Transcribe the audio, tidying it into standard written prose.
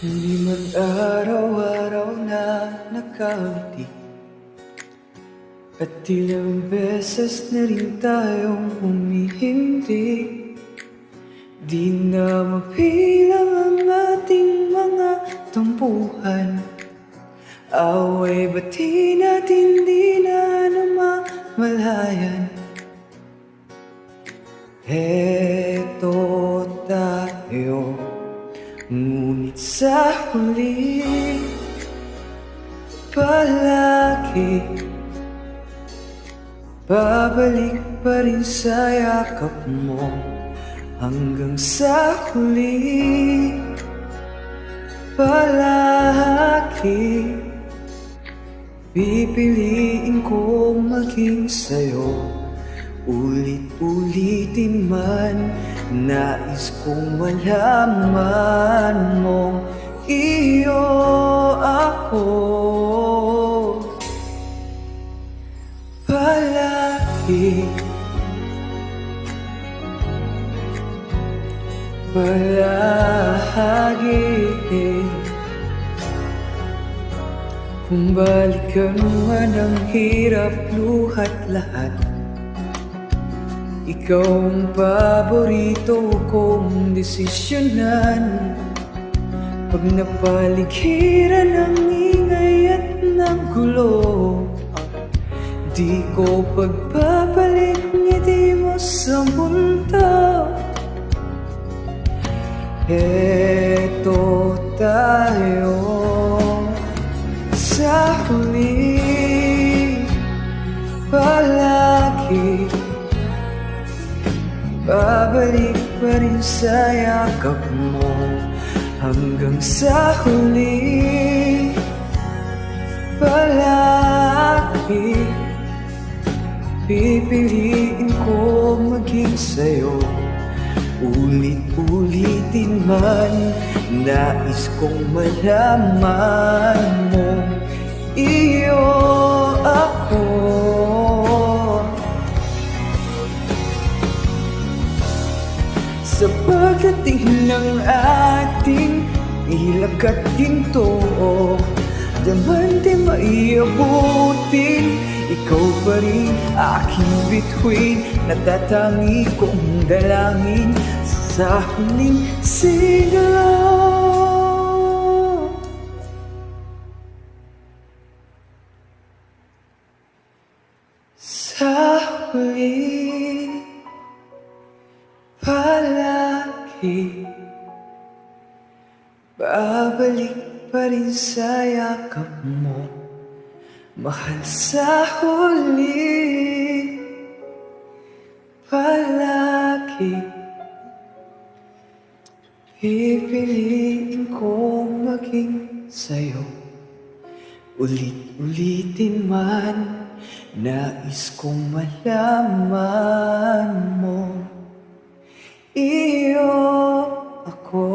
Hindi man araw-araw na nakangiti, at ilang beses na rin tayong humihindi. Di na mapilang ang ating mga tampuhan, away bati natin di na namamalayan. Heto tayo, ngunit sa huli palagi babalik pa rin sa yakap mo. Hanggang sa huli palagi pipiliin ko maging sa'yo. Ulit-ulitin man, nais kong malaman mong iyo ako. Palagi kung balikan man ang hirap, luhat lahat, ikaw ang paborito kong desisyonan. Pag napaligiran ng ingay at ng gulo, di ko pagpapalit ngiti mo sa mundo. Heto tayo sa huli palagi babalik pa rin sa yakap mo. Hanggang sa huli palagi pipiliin ko maging sa'yo. Ulit-ulitin man, nais kong malaman mo iyo ako. Sa pagdating ng ating ilak at ginto, damante maiabutin, ikaw pa rin aking bituin. Natatangi kong dalangin sa huling sigla. Sa huli palagi babalik pa rin sa yakap mo. Mahal, sa huli palagi pipiliin kong maging sa'yo. Ulit-ulitin man, nais kong malaman mo iyo ako.